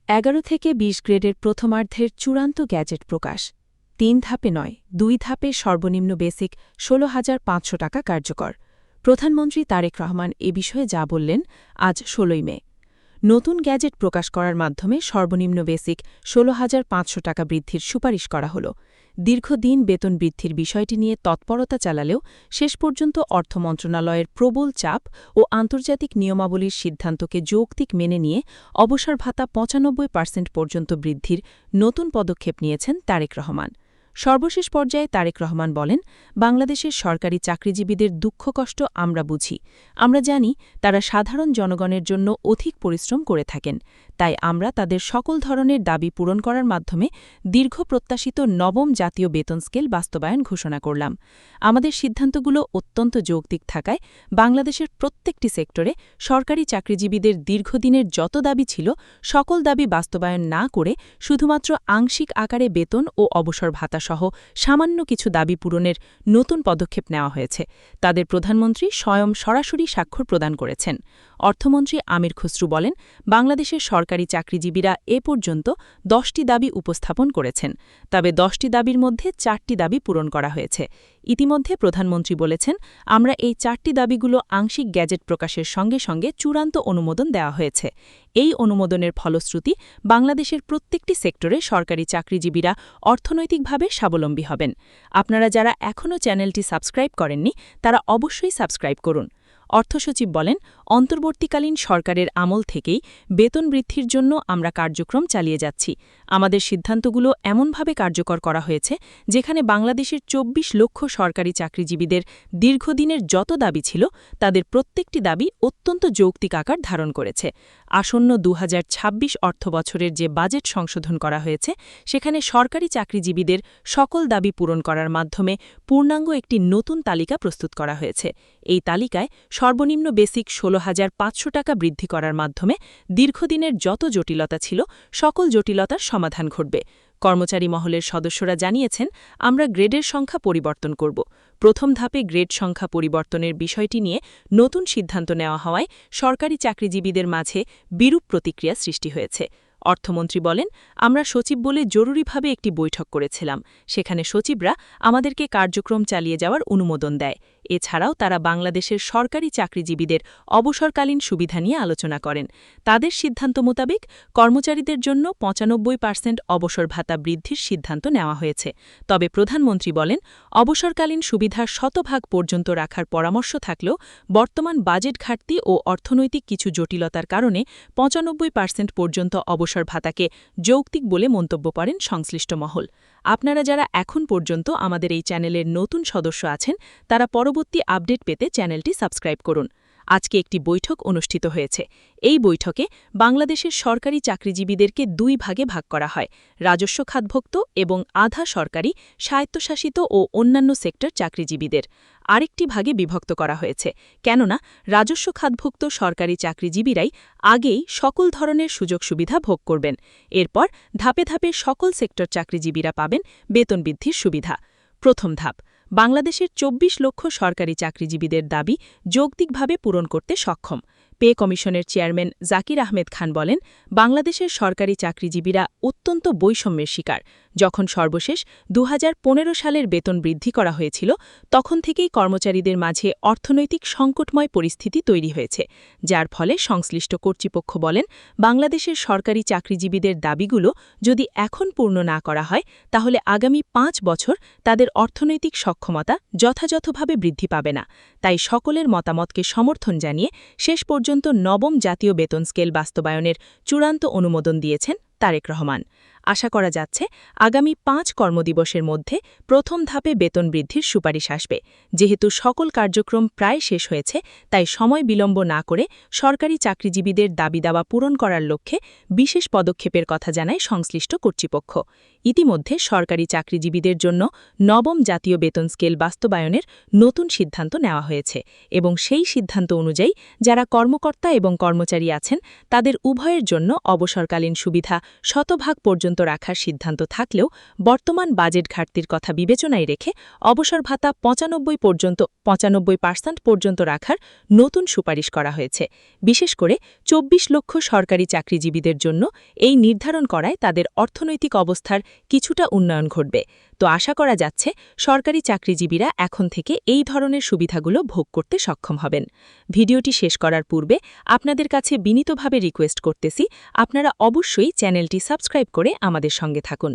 11 থেকে 20 গ্রেডের প্রথমার্ধের চূড়ান্ত গ্যাজেট প্রকাশ। 3 ধাপে নয়, 2 ধাপে সর্বনিম্ন বেসিক 16,500 টাকা কার্যকর। প্রধানমন্ত্রী তারেক রহমান এ বিষয়ে যা বললেন আজ 16 মে। নতুন গ্যাজেট প্রকাশ করার মাধ্যমে সর্বনিম্ন বেসিক 16,500 টাকা বৃদ্ধির সুপারিশ করা হল। দীর্ঘদিন বেতন বৃদ্ধির বিষয়টি নিয়ে তৎপরতা চালালেও শেষ পর্যন্ত অর্থ মন্ত্রণালয়ের প্রবল চাপ ও আন্তর্জাতিক নিয়মাবলীর সিদ্ধান্তকে যৌক্তিক মেনে নিয়ে অবসর ভাতা 95% পর্যন্ত বৃদ্ধির নতুন পদক্ষেপ নিয়েছেন তারেক রহমান। সর্বশেষ পর্যায়ে তারেক রহমান বলেন, বাংলাদেশের সরকারি চাকরিজীবীদের দুঃখকষ্ট আমরা বুঝি। আমরা জানি তারা সাধারণ জনগণের জন্য অধিক পরিশ্রম করে থাকেন। তাই আমরা তাদের সকল ধরনের দাবি পূরণ করার মাধ্যমে দীর্ঘ প্রত্যাশিত নবম জাতীয় বেতন স্কেল বাস্তবায়ন ঘোষণা করলাম। আমাদের সিদ্ধান্তগুলো অত্যন্ত যৌক্তিক থাকায় বাংলাদেশের প্রত্যেকটি সেক্টরে সরকারি চাকরিজীবীদের দীর্ঘদিনের যত দাবি ছিল সকল দাবি বাস্তবায়ন না করে শুধুমাত্র আংশিক আকারে বেতন ও অবসর ভাতা সহ সামান্য কিছু দাবি পূরণের নতুন পদক্ষেপ নেওয়া হয়েছে। তাদের প্রধানমন্ত্রী স্বয়ং সরাসরি স্বাক্ষর প্রদান করেছেন। অর্থমন্ত্রী আমির খসরু বলেন, বাংলাদেশের সরকারি চাকরিজীবীরা এ পর্যন্ত 10টি দাবি উপস্থাপন করেছেন। তবে 10টি দাবির মধ্যে 4টি দাবি পূরণ করা হয়েছে। ইতিমধ্যে প্রধানমন্ত্রী বলেছেন, আমরা এই 4টি দাবিগুলো আংশিক গ্যাজেট প্রকাশের সঙ্গে সঙ্গে চূড়ান্ত অনুমোদন দেওয়া হয়েছে। এই অনুমোদনের ফলশ্রুতি বাংলাদেশের প্রত্যেকটি সেক্টরে সরকারি চাকরিজীবীরা অর্থনৈতিকভাবে স্বাবলম্বী হবেন। আপনারা যারা এখনও চ্যানেলটি সাবস্ক্রাইব করেননি তারা অবশ্যই সাবস্ক্রাইব করুন। অর্থসচিব বলেন, অন্তর্বর্তীকালীন সরকারের আমল থেকেই বেতন বৃদ্ধির জন্য আমরা কার্যক্রম চালিয়ে যাচ্ছি। আমাদের সিদ্ধান্তগুলো এমনভাবে কার্যকর করা হয়েছে যেখানে বাংলাদেশের 24 লক্ষ সরকারি চাকরিজীবীদের দীর্ঘদিনের যত দাবি ছিল তাদের প্রত্যেকটি দাবি অত্যন্ত যৌক্তিক আকার ধারণ করেছে। আসন্ন 2026 অর্থবছরের যে বাজেট সংশোধন করা হয়েছে সেখানে সরকারি চাকরিজীবীদের সকল দাবি পূরণ করার মাধ্যমে পূর্ণাঙ্গ একটি নতুন তালিকা প্রস্তুত করা হয়েছে। এই তালিকায় সর্বনিম্ন বেসিক 16,500 টাকা বৃদ্ধি করার মাধ্যমে দীর্ঘদিনের যত জটিলতা ছিল সকল জটিলতার সমাধান ঘটবে। কর্মচারী মহলের সদস্যরা জানিয়েছেন, আমরা গ্রেডের সংখ্যা পরিবর্তন করব। প্রথম ধাপে গ্রেড সংখ্যা পরিবর্তনের বিষয়টি নিয়ে নতুন সিদ্ধান্ত নেওয়া হওয়ায় সরকারি চাকরিজীবীদের মাঝে বিরূপ প্রতিক্রিয়া সৃষ্টি হয়েছে। অর্থমন্ত্রী বলেন, আমরা সচিব বলে জরুরিভাবে একটি বৈঠক করেছিলাম। সেখানে সচিবরা আমাদেরকে কার্যক্রম চালিয়ে যাওয়ার অনুমোদন দেয়। এছাড়াও তারা বাংলাদেশের সরকারি চাকরিজীবীদের অবসরকালীন সুবিধা নিয়ে আলোচনা করেন। তাদের সিদ্ধান্ত মোতাবেক কর্মচারীদের জন্য 95% অবসর ভাতা বৃদ্ধির সিদ্ধান্ত নেওয়া হয়েছে। তবে প্রধানমন্ত্রী বলেন, অবসরকালীন সুবিধার শতভাগ পর্যন্ত রাখার পরামর্শ থাকলেও বর্তমান বাজেট ঘাটতি ও অর্থনৈতিক কিছু জটিলতার কারণে 95% পর্যন্ত অবসর ভাতাকে যৌক্তিক বলে মন্তব্য করেন সংশ্লিষ্ট মহল। আপনারা যারা এখন পর্যন্ত আমাদের এই চ্যানেলের নতুন সদস্য আছেন তারা পরবর্তী আপডেট পেতে চ্যানেলটি সাবস্ক্রাইব করুন। আজকে একটি বৈঠক অনুষ্ঠিত হয়েছে। এই বৈঠকে বাংলাদেশের সরকারি চাকরিজীবীদেরকে 2 ভাগে ভাগ করা হয়, রাজস্ব খাতভুক্ত এবং আধা সরকারি, স্বায়ত্তশাসিত ও অন্যান্য সেক্টর চাকরিজীবীদের। আরেকটি ভাগে বিভক্ত করা হয়েছে, কেননা রাজস্ব খাতভুক্ত সরকারি চাকরিজীবীরাই আগেই সকল ধরনের সুযোগ সুবিধা ভোগ করবেন। এরপর ধাপে ধাপে সকল সেক্টর চাকরিজীবীরা পাবেন বেতন বৃদ্ধির সুবিধা। প্রথম ধাপ, বাংলাদেশের 24 লক্ষ সরকারি চাকরিজীবীদের দাবি যৌক্তিকভাবে পূরণ করতে সক্ষম। পে কমিশনের চেয়ারম্যান জাকির আহমেদ খান বলেন, বাংলাদেশের সরকারি চাকরিজীবীরা অত্যন্ত বৈষম্যের শিকার। যখন সর্বশেষ 2015 সালের বেতন বৃদ্ধি করা হয়েছিল তখন থেকেই কর্মচারীদের মাঝে অর্থনৈতিক সংকটময় পরিস্থিতি তৈরি হয়েছে, যার ফলে সংশ্লিষ্ট কর্তৃপক্ষ বলেন, বাংলাদেশের সরকারি চাকরিজীবীদের দাবিগুলো যদি এখন পূর্ণ না করা হয় তাহলে আগামী 5 বছর তাদের অর্থনৈতিক সক্ষমতা যথাযথভাবে বৃদ্ধি পাবে না। তাই সকলের মতামতকে সমর্থন জানিয়ে শেষ পর্যন্ত নবম জাতীয় বেতন স্কেল বাস্তবায়নের চূড়ান্ত অনুমোদন দিয়েছেন তারেক রহমান। আশা করা যাচ্ছে আগামী 5 কর্মদিবসের মধ্যে প্রথম ধাপে বেতন বৃদ্ধির সুপারিশ আসবে। যেহেতু সকল কার্যক্রম প্রায় শেষ হয়েছে তাই সময় বিলম্ব না করে সরকারি চাকরিজীবীদের দাবি দাওয়া পূরণ করার লক্ষ্যে বিশেষ পদক্ষেপের কথা জানায় সংশ্লিষ্ট কর্তৃপক্ষ। ইতিমধ্যে সরকারি চাকরিজীবীদের জন্য নবম জাতীয় বেতন স্কেল বাস্তবায়নের নতুন সিদ্ধান্ত নেওয়া হয়েছে এবং সেই সিদ্ধান্ত অনুযায়ী যারা কর্মকর্তা এবং কর্মচারী আছেন তাদের উভয়ের জন্য অবসরকালীন সুবিধা শতভাগ পর্যন্ত পর্যন্ত রাখার সিদ্ধান্ত থাকলেও বর্তমান বাজেট ঘাটতির কথা বিবেচনায় রেখে অবসর ভাতা 95% পর্যন্ত রাখার নতুন সুপারিশ করা হয়েছে। বিশেষ করে ২৪ লক্ষ সরকারি চাকরিজীবীদের জন্য এই নির্ধারণ করায় তাদের অর্থনৈতিক অবস্থার কিছুটা উন্নয়ন ঘটবে। তো আশা করা যাচ্ছে সরকারি চাকরিজীবীরা এখন থেকে এই ধরনের সুবিধাগুলো ভোগ করতে সক্ষম হবেন। ভিডিওটি শেষ করার পূর্বে আপনাদের কাছে বিনীতভাবে রিকোয়েস্ট করতেছি, আপনারা অবশ্যই চ্যানেলটি সাবস্ক্রাইব করে আমাদের সঙ্গে থাকুন।